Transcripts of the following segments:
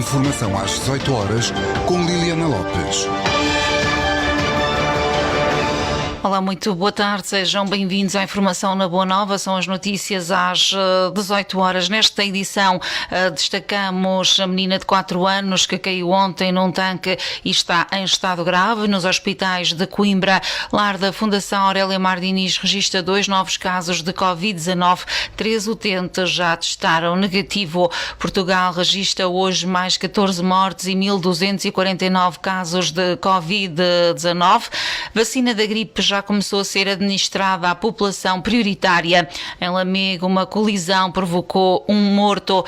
Informação às 18 horas com Liliana Lopes. Olá, muito boa tarde, sejam bem-vindos à Informação na Boa Nova, são as notícias às 18 horas. Nesta edição destacamos a menina de 4 anos que caiu ontem num tanque e está em estado grave nos hospitais de Coimbra. Lar da Fundação Aurélia Mar Diniz registra 2 novos casos de Covid-19, 3 utentes já testaram negativo. Portugal registra hoje mais 14 mortes e 1.249 casos de Covid-19. Vacina da gripe já começou a ser administrada à população prioritária. Em Lamego, uma colisão provocou um morto.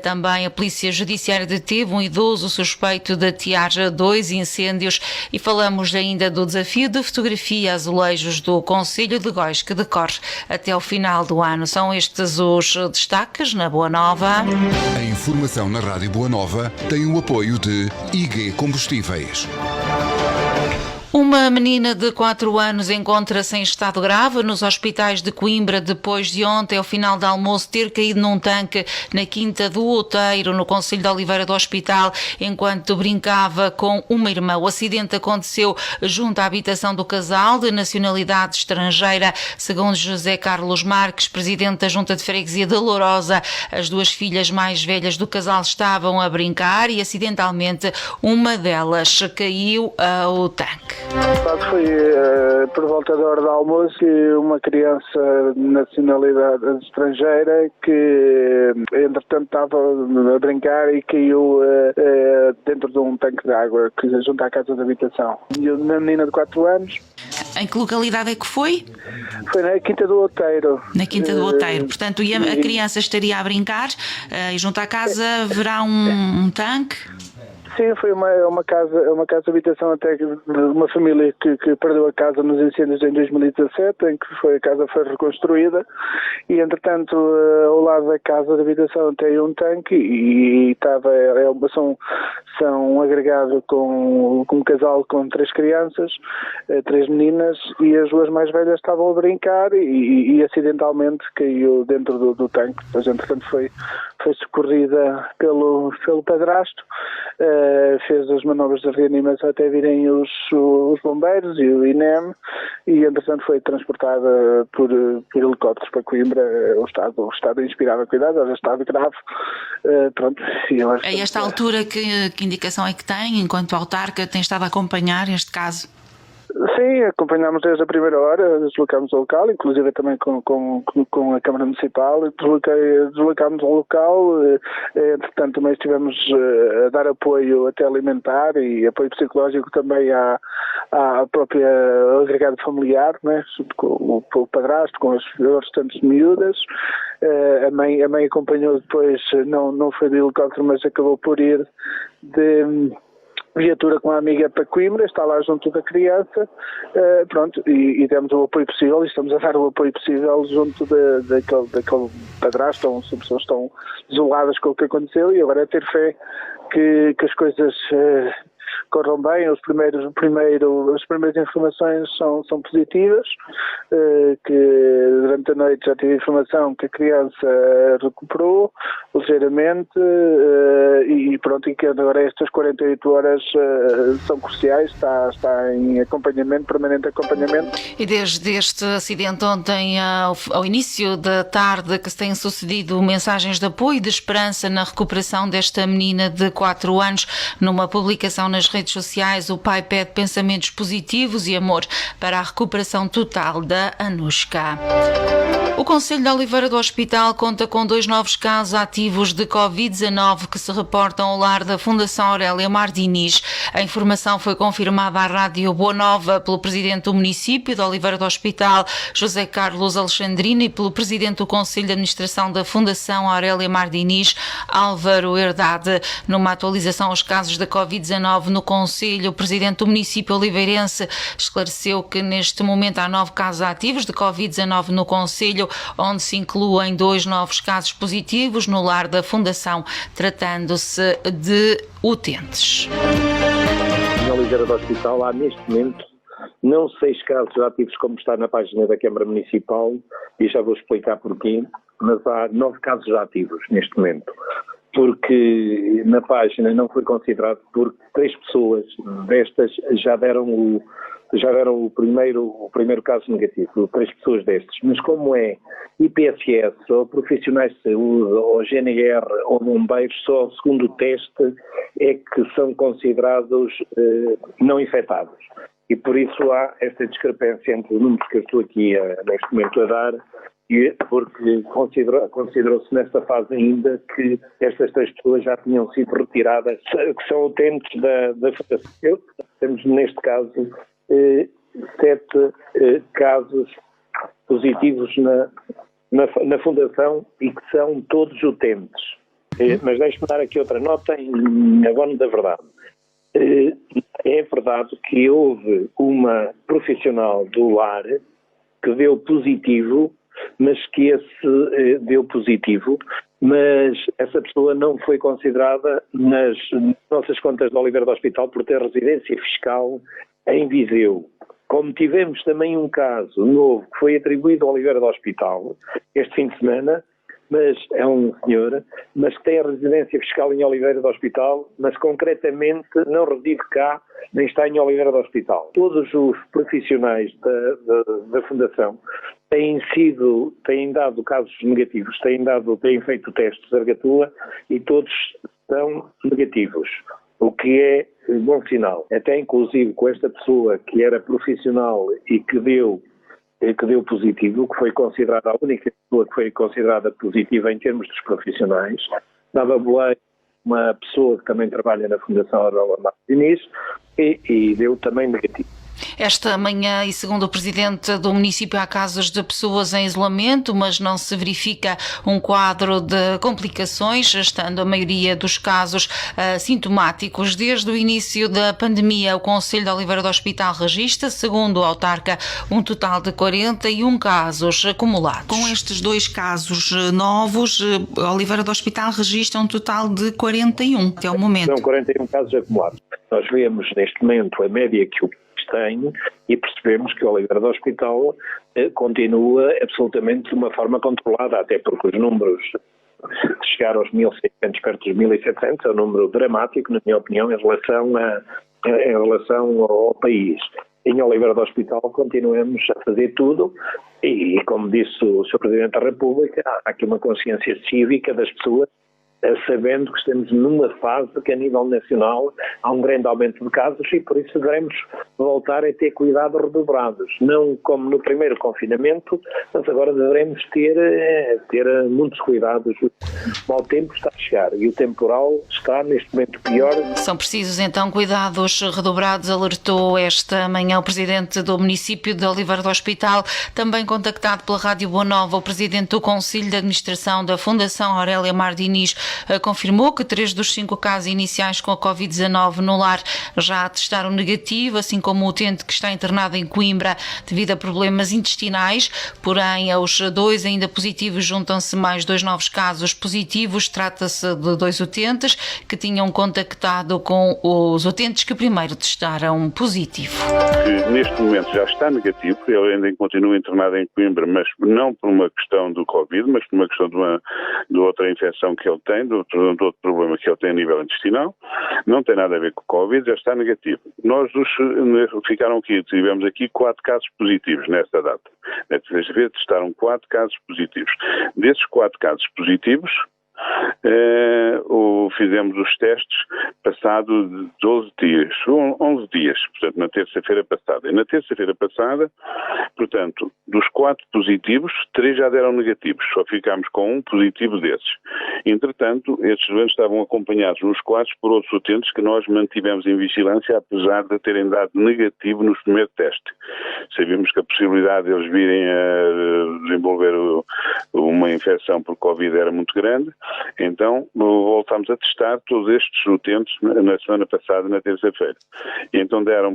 Também a Polícia Judiciária deteve um idoso suspeito de atear 2 incêndios. E falamos ainda do desafio de fotografia azulejos do Concelho de Góis, que decorre até o final do ano. São estes os destaques na Boa Nova. A informação na Rádio Boa Nova tem o apoio de IG Combustíveis. Uma menina de 4 anos encontra-se em estado grave nos hospitais de Coimbra depois de ontem, ao final do almoço, ter caído num tanque na Quinta do Outeiro, no Concelho de Oliveira do Hospital, enquanto brincava com uma irmã. O acidente aconteceu junto à habitação do casal, de nacionalidade estrangeira. Segundo José Carlos Marques, presidente da Junta de Freguesia de Lourosa, as 2 filhas mais velhas do casal estavam a brincar e, acidentalmente, uma delas caiu ao tanque. Foi por volta da hora do almoço que uma criança de nacionalidade estrangeira que entretanto estava a brincar e caiu dentro de um tanque de água que junto à casa de habitação. E uma menina de 4 anos. Em que localidade é que foi? Foi na Quinta do Outeiro. Na Quinta do Outeiro. Portanto, a criança estaria a brincar e junto à casa haverá um tanque? Sim, foi uma casa de habitação até de uma família que perdeu a casa nos incêndios em 2017, em que a casa foi reconstruída e, entretanto, ao lado da casa de habitação tem um tanque e são um agregado com um casal com 3 crianças, 3 meninas, e as 2 mais velhas estavam a brincar e acidentalmente caiu dentro do tanque. Depois, entretanto, foi socorrida pelo padrasto. Fez as manobras de reanimação até virem os bombeiros e o INEM e, entretanto, foi transportada por helicópteros para Coimbra. O estado inspirava a cuidado, era estado grave. Pronto. A esta altura, que indicação é que tem, enquanto autarca, tem estado a acompanhar este caso? Sim, acompanhámos desde a primeira hora, deslocámos ao local, inclusive também com a Câmara Municipal, deslocámos ao local, entretanto também estivemos a dar apoio até alimentar e apoio psicológico também à própria agregado familiar, né, com o padrasto, com as restantes miúdas. A mãe acompanhou depois, não foi de helicóptero, mas acabou por ir de viatura com a amiga para Coimbra, está lá junto da criança, pronto, e demos o apoio possível e estamos a dar o apoio possível junto daquele padrasto, as pessoas estão desoladas com o que aconteceu e agora é ter fé que as coisas corram bem. As primeiras informações são positivas, que durante a noite já tive informação que a criança recuperou ligeiramente e pronto, e que agora estas 48 horas são cruciais, está em acompanhamento, permanente acompanhamento. E desde este acidente ontem ao início da tarde que se têm sucedido mensagens de apoio e de esperança na recuperação desta menina de 4 anos. Numa publicação nas redes sociais, o pai pede pensamentos positivos e amor para a recuperação total da Anushka. O Concelho de Oliveira do Hospital conta com 2 novos casos ativos de Covid-19 que se reportam ao lar da Fundação Aurélia Mar Diniz. A informação foi confirmada à Rádio Boa Nova pelo presidente do município de Oliveira do Hospital, José Carlos Alexandrino, e pelo presidente do Conselho de Administração da Fundação Aurélia Mar Diniz, Álvaro Herdade. Numa atualização aos casos da Covid-19 no Concelho, o presidente do município oliveirense esclareceu que neste momento há 9 casos ativos de Covid-19 no Concelho, onde se incluem 2 novos casos positivos no lar da Fundação, tratando-se de utentes. Em Oliveira do Hospital há neste momento não 6 casos ativos como está na página da Câmara Municipal, e já vou explicar porquê, mas há 9 casos ativos neste momento. porque na página não foi considerado, porque 3 pessoas destas já deram o primeiro caso negativo, 3 pessoas destas. Mas como é IPSS, ou profissionais de saúde, ou GNR, ou bombeiros, só o segundo teste é que são considerados não infectados. E por isso há esta discrepância entre os números que eu estou aqui neste momento a dar, porque considerou-se nesta fase ainda que estas 3 pessoas já tinham sido retiradas, que são utentes da fundação. Temos neste caso 7 casos positivos na fundação e que são todos utentes. Mas deixe-me dar aqui outra nota em abono da verdade. É verdade que houve uma profissional do lar que deu positivo, mas essa pessoa não foi considerada nas nossas contas de Oliveira do Hospital por ter residência fiscal em Viseu. Como tivemos também um caso novo que foi atribuído ao Oliveira do Hospital este fim de semana, mas é um senhor, mas que tem a residência fiscal em Oliveira do Hospital, mas concretamente não reside cá, nem está em Oliveira do Hospital. Todos os profissionais da Fundação têm dado casos negativos, têm feito testes de Argatula e todos são negativos, o que é bom sinal. Até inclusive com esta pessoa que era profissional e que deu positivo, que foi considerada a única pessoa que foi considerada positiva em termos dos profissionais, dava boleia uma pessoa que também trabalha na Fundação Aurélia Martins e deu também negativo. Esta manhã, e segundo o presidente do município, há casos de pessoas em isolamento, mas não se verifica um quadro de complicações, estando a maioria dos casos sintomáticos. Desde o início da pandemia, o Conselho de Oliveira do Hospital registra, segundo o autarca, um total de 41 casos acumulados. Com estes 2 casos novos, Oliveira do Hospital registra um total de 41 até o momento. São 41 casos acumulados. Nós vemos neste momento a média que o tem e percebemos que o Oliveira do Hospital continua absolutamente de uma forma controlada, até porque os números de chegar aos 1.600, perto dos 1.700, é um número dramático, na minha opinião, em relação ao país. Em Oliveira do Hospital continuamos a fazer tudo e, como disse o Sr. Presidente da República, há aqui uma consciência cívica das pessoas, sabendo que estamos numa fase que a nível nacional há um grande aumento de casos e por isso devemos voltar a ter cuidados redobrados, não como no primeiro confinamento, mas agora devemos ter muitos cuidados. O mau tempo está a chegar e o temporal está neste momento pior. São precisos então cuidados redobrados, alertou esta manhã o presidente do município de Oliveira do Hospital, também contactado pela Rádio Boa Nova. O presidente do Conselho de Administração da Fundação Aurélia Mar Diniz confirmou que 3 dos 5 casos iniciais com a Covid-19 no lar já testaram negativo, assim como o utente que está internado em Coimbra devido a problemas intestinais. Porém, aos 2 ainda positivos juntam-se mais 2 novos casos positivos. Trata-se de 2 utentes que tinham contactado com os utentes que primeiro testaram positivo. Neste momento já está negativo, ele ainda continua internado em Coimbra, mas não por uma questão do Covid, mas por uma questão de outra infecção que ele tem, de outro problema que ele tem a nível intestinal. Não tem nada a ver com o Covid, já está negativo. Tivemos aqui 4 casos positivos nesta data. Nesta vez testaram 4 casos positivos. Desses 4 casos positivos, fizemos os testes passado 12 dias, 11 dias, portanto, na terça-feira passada. E na terça-feira passada, portanto, dos 4 positivos, 3 já deram negativos, só ficámos com um positivo desses. Entretanto, estes doentes estavam acompanhados nos 4 por outros utentes que nós mantivemos em vigilância, apesar de terem dado negativo no primeiro teste. Sabíamos que a possibilidade de eles virem a desenvolver uma infecção por Covid era muito grande, então voltámos a testar todos estes utentes na semana passada, na terça-feira. E então 2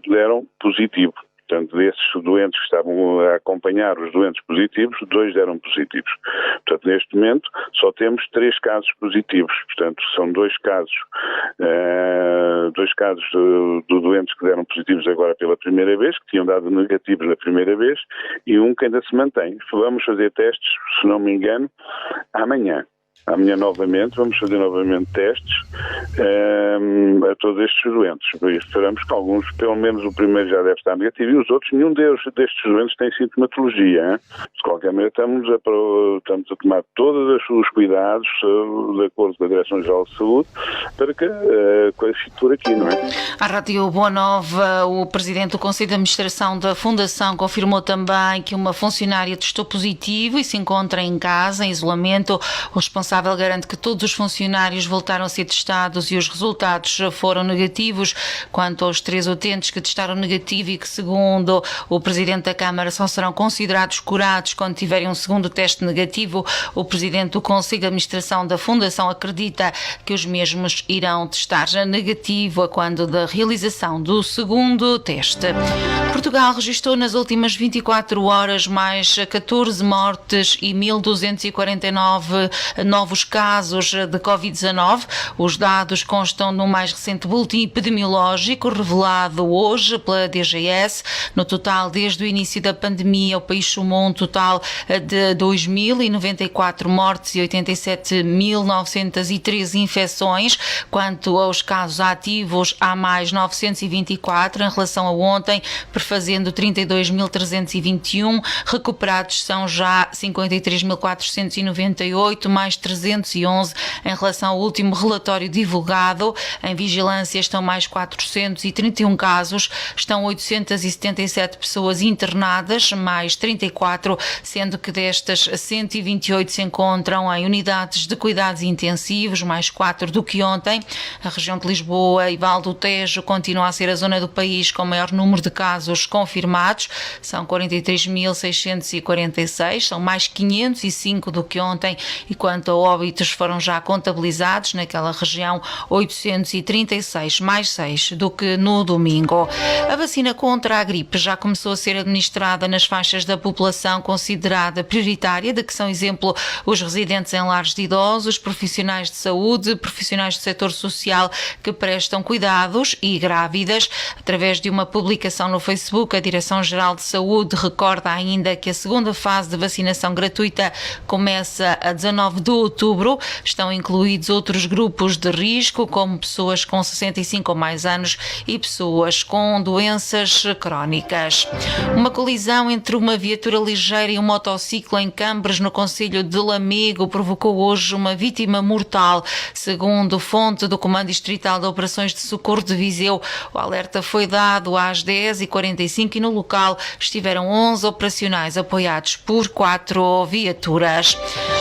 deram positivo. Portanto, desses doentes que estavam a acompanhar os doentes positivos, 2 deram positivos. Portanto, neste momento, só temos 3 casos positivos. Portanto, são 2 casos de doentes que deram positivos agora pela primeira vez, que tinham dado negativos na primeira vez, e um que ainda se mantém. Vamos fazer testes, se não me engano, amanhã. Amanhã novamente, vamos fazer novamente testes a todos estes doentes. E esperamos que alguns, pelo menos o primeiro já deve estar negativo e os outros, nenhum destes doentes tem sintomatologia. De qualquer maneira, estamos a tomar todos os cuidados de acordo com a Direção-Geral de Saúde para que a coisa fique por aqui, não é? À Rádio Boa Nova, o Presidente do Conselho de Administração da Fundação confirmou também que uma funcionária testou positivo e se encontra em casa, em isolamento. O responsável garante que todos os funcionários voltaram a ser testados e os resultados foram negativos. Quanto aos 3 utentes que testaram negativo e que, segundo o Presidente da Câmara, só serão considerados curados quando tiverem um segundo teste negativo, o Presidente do Conselho de Administração da Fundação acredita que os mesmos irão testar negativo a quando da realização do segundo teste. Portugal registrou nas últimas 24 horas mais 14 mortes e 1.249 novos casos de Covid-19. Os dados constam no mais recente boletim epidemiológico revelado hoje pela DGS. No total, desde o início da pandemia, o país somou um total de 2.094 mortes e 87.913 infecções. Quanto aos casos ativos, há mais 924 em relação a ontem, prefazendo 32.321. Recuperados são já 53.498, mais 311 em relação ao último relatório divulgado. Em vigilância estão mais 431 casos, estão 877 pessoas internadas, mais 34, sendo que destas 128 se encontram em unidades de cuidados intensivos, mais 4 do que ontem. A região de Lisboa e Val do Tejo continua a ser a zona do país com maior número de casos confirmados, são 43.646, são mais 505 do que ontem, e quanto a óbitos foram já contabilizados naquela região 836, mais 6 do que no domingo. A vacina contra a gripe já começou a ser administrada nas faixas da população considerada prioritária, de que são exemplo os residentes em lares de idosos, profissionais de saúde, profissionais do setor social que prestam cuidados e grávidas. Através de uma publicação no Facebook, a Direção-Geral de Saúde recorda ainda que a segunda fase de vacinação gratuita começa a 19 de outubro. Estão incluídos outros grupos de risco, como pessoas com 65 ou mais anos e pessoas com doenças crónicas. Uma colisão entre uma viatura ligeira e um motociclo em Cambres, no concelho de Lamego, provocou hoje uma vítima mortal. Segundo fonte do Comando Distrital de Operações de Socorro de Viseu, o alerta foi dado às 10h45 e no local estiveram 11 operacionais apoiados por 4 viaturas.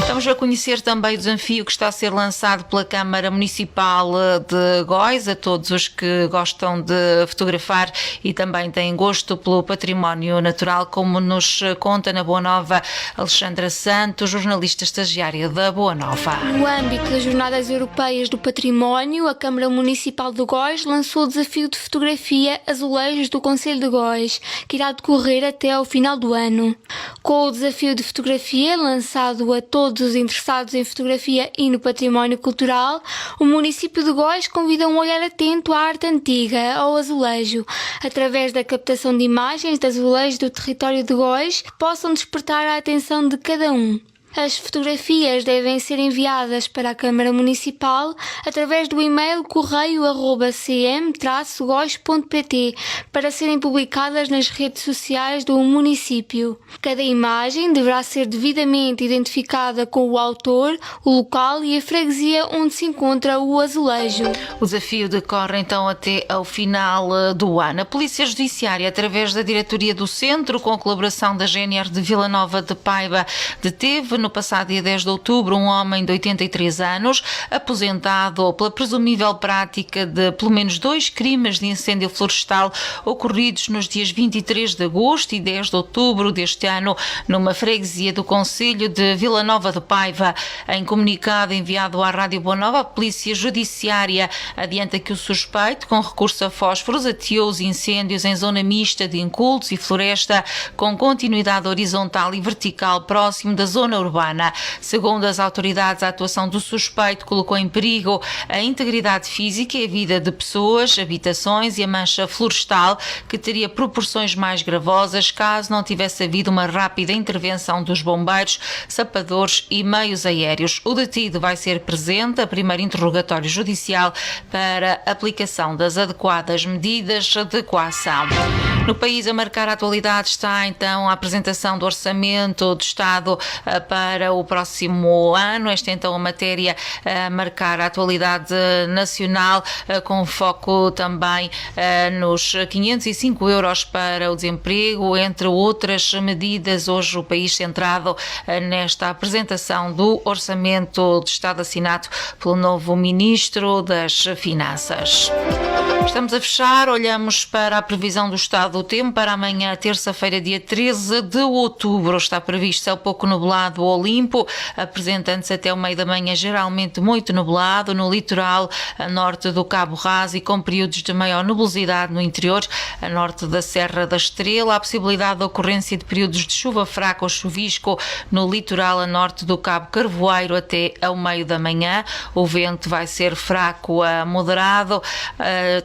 Vamos a conhecer também o desafio que está a ser lançado pela Câmara Municipal de Góis a todos os que gostam de fotografar e também têm gosto pelo património natural, como nos conta na Boa Nova Alexandra Santos, jornalista estagiária da Boa Nova. No âmbito das Jornadas Europeias do Património, a Câmara Municipal de Góis lançou o desafio de fotografia Azulejos do Concelho de Góis, que irá decorrer até ao final do ano. Com o desafio de fotografia lançado a todos os interessados em fotografia e no património cultural, o município de Góis convida um olhar atento à arte antiga, ao azulejo, através da captação de imagens de azulejos do território de Góis que possam despertar a atenção de cada um. As fotografias devem ser enviadas para a Câmara Municipal através do e-mail correio@cm-góis.pt para serem publicadas nas redes sociais do município. Cada imagem deverá ser devidamente identificada com o autor, o local e a freguesia onde se encontra o azulejo. O desafio decorre então até ao final do ano. A Polícia Judiciária, através da Diretoria do Centro, com a colaboração da GNR de Vila Nova de Paiva, deteve no passado dia 10 de outubro um homem de 83 anos, aposentado pela presumível prática de pelo menos 2 crimes de incêndio florestal ocorridos nos dias 23 de agosto e 10 de outubro deste ano numa freguesia do concelho de Vila Nova de Paiva. Em comunicado enviado à Rádio Boa Nova, a Polícia Judiciária adianta que o suspeito, com recurso a fósforos, ateou os incêndios em zona mista de incultos e floresta com continuidade horizontal e vertical próximo da zona urbana urbana. Segundo as autoridades, a atuação do suspeito colocou em perigo a integridade física e a vida de pessoas, habitações e a mancha florestal, que teria proporções mais gravosas caso não tivesse havido uma rápida intervenção dos bombeiros, sapadores e meios aéreos. O detido vai ser presente a primeiro interrogatório judicial para aplicação das adequadas medidas de coação. No país, a marcar a atualidade está então a apresentação do Orçamento do Estado para o próximo ano. Esta é então a matéria a marcar a atualidade nacional, com foco também nos 505 euros para o desemprego, entre outras medidas. Hoje o país centrado nesta apresentação do Orçamento de Estado assinado pelo novo Ministro das Finanças. Estamos a fechar, olhamos para a previsão do estado do tempo para amanhã, terça-feira, dia 13 de outubro. Está previsto céu pouco nublado ou limpo, apresentando-se até o meio da manhã geralmente muito nublado no litoral a norte do Cabo Raso e com períodos de maior nebulosidade no interior, a norte da Serra da Estrela. Há possibilidade de ocorrência de períodos de chuva fraca ou chuvisco no litoral a norte do Cabo Carvoeiro até ao meio da manhã. O vento vai ser fraco a moderado.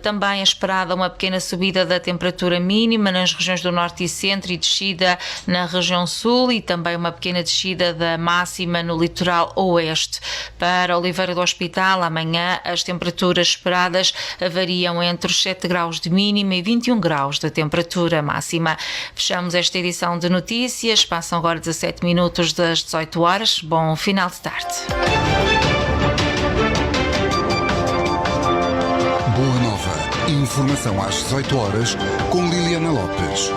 Também é esperada uma pequena subida da temperatura mínima nas regiões do norte e centro e descida na região sul, e também uma pequena descida da máxima no litoral oeste. Para Oliveira do Hospital, amanhã as temperaturas esperadas variam entre os 7 graus de mínima e 21 graus de temperatura máxima. Fechamos esta edição de notícias. Passam agora 17 minutos das 18 horas. Bom final de tarde. Boa Nova. Informação às 18 horas com Liliana Lopes.